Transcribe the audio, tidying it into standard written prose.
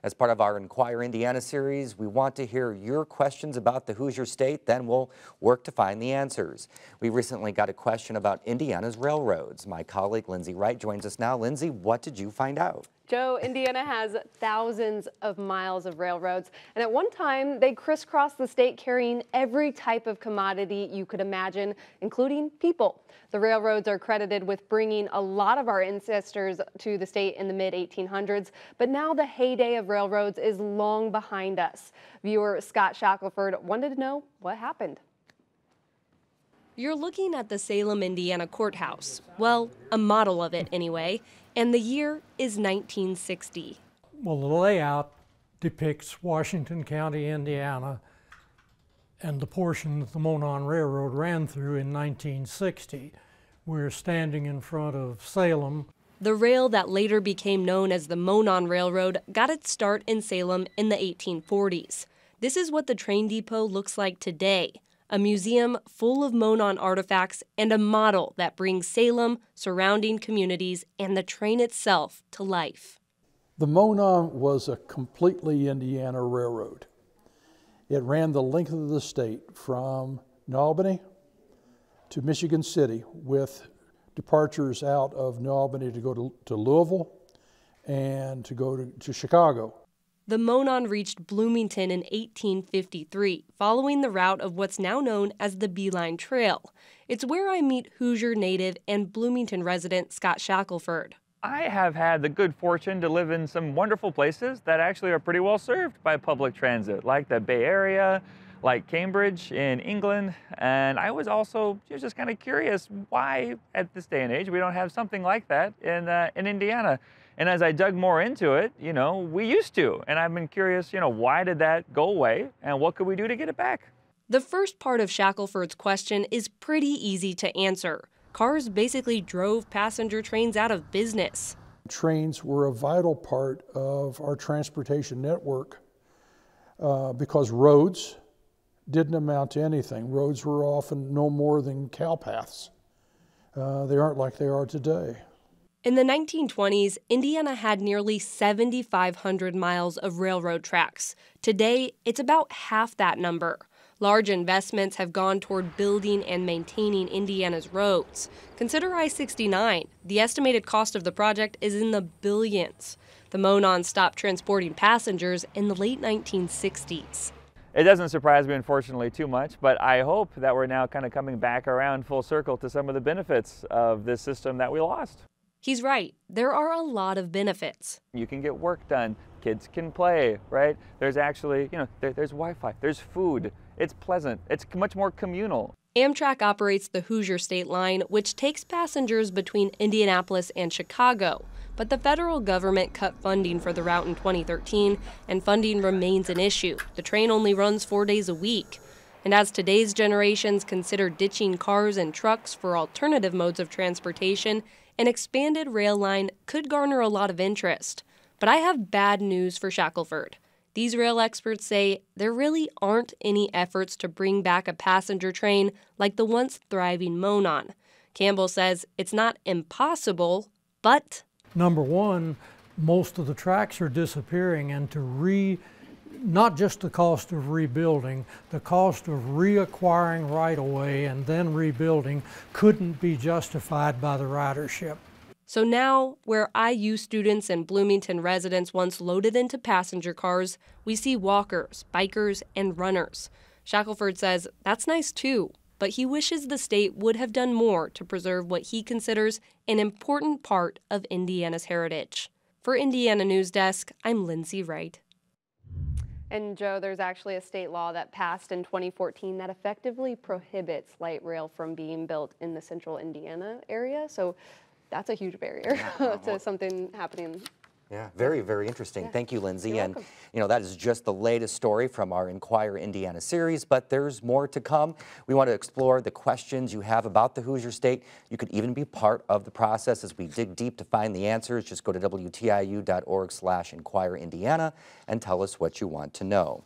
As part of our Inquire Indiana series, we want to hear your questions about the Hoosier State, then we'll work to find the answers. We recently got a question about Indiana's railroads. My colleague Lindsay Wright joins us now. Lindsay, what did you find out? Joe, Indiana has thousands of miles of railroads, and at one time they crisscrossed the state carrying every type of commodity you could imagine, including people. The railroads are credited with bringing a lot of our ancestors to the state in the mid-1800s, but now the heyday of railroads is long behind us. Viewer Scott Shackelford wanted to know what happened. You're looking at the Salem, Indiana courthouse. Well, a model of it anyway. And the year is 1960. Well, the layout depicts Washington County, Indiana, and the portion that the Monon Railroad ran through in 1960. We're standing in front of Salem. The rail that later became known as the Monon Railroad got its start in Salem in the 1840s. This is what the train depot looks like today. A museum full of Monon artifacts and a model that brings Salem, surrounding communities, and the train itself to life. The Monon was a completely Indiana railroad. It ran the length of the state from New Albany to Michigan City, with departures out of New Albany to go to Louisville and to go to Chicago. The Monon reached Bloomington in 1853, following the route of what's now known as the Beeline Trail. It's where I meet Hoosier native and Bloomington resident Scott Shackelford. I have had the good fortune to live in some wonderful places that actually are pretty well served by public transit, like the Bay Area, like Cambridge in England. And I was also just kind of curious why at this day and age we don't have something like that in Indiana. And as I dug more into it, we used to. And I've been curious, why did that go away and what could we do to get it back? The first part of Shackelford's question is pretty easy to answer. Cars basically drove passenger trains out of business. Trains were a vital part of our transportation network because roads didn't amount to anything. Roads were often no more than cow paths. They aren't like they are today. In the 1920s, Indiana had nearly 7,500 miles of railroad tracks. Today, it's about half that number. Large investments have gone toward building and maintaining Indiana's roads. Consider I-69. The estimated cost of the project is in the billions. The Monon stopped transporting passengers in the late 1960s. It doesn't surprise me, unfortunately, too much, but I hope that we're now kind of coming back around full circle to some of the benefits of this system that we lost. He's right. There are a lot of benefits. You can get work done. Kids can play, right? There's actually, there's Wi-Fi, there's food. It's pleasant. It's much more communal. Amtrak operates the Hoosier State Line, which takes passengers between Indianapolis and Chicago. But the federal government cut funding for the route in 2013, and funding remains an issue. The train only runs 4 days a week. And as today's generations consider ditching cars and trucks for alternative modes of transportation, an expanded rail line could garner a lot of interest. But I have bad news for Shackelford. These rail experts say there really aren't any efforts to bring back a passenger train like the once thriving Monon. Campbell says it's not impossible, but... Number one, most of the tracks are disappearing, and not just the cost of rebuilding, the cost of reacquiring right-of-way and then rebuilding couldn't be justified by the ridership. So now, where IU students and Bloomington residents once loaded into passenger cars, we see walkers, bikers, and runners. Shackelford says that's nice too, but he wishes the state would have done more to preserve what he considers an important part of Indiana's heritage. For Indiana Newsdesk, I'm Lindsay Wright. And Joe, there's actually a state law that passed in 2014 that effectively prohibits light rail from being built in the central Indiana area. So that's a huge barrier to something happening. Yeah, very, very interesting. Yeah. Thank you, Lindsay. You're and welcome. that is just the latest story from our Inquire Indiana series, but there's more to come. We want to explore the questions you have about the Hoosier State. You could even be part of the process as we dig deep to find the answers. Just go to WTIU.org/InquireIndiana and tell us what you want to know.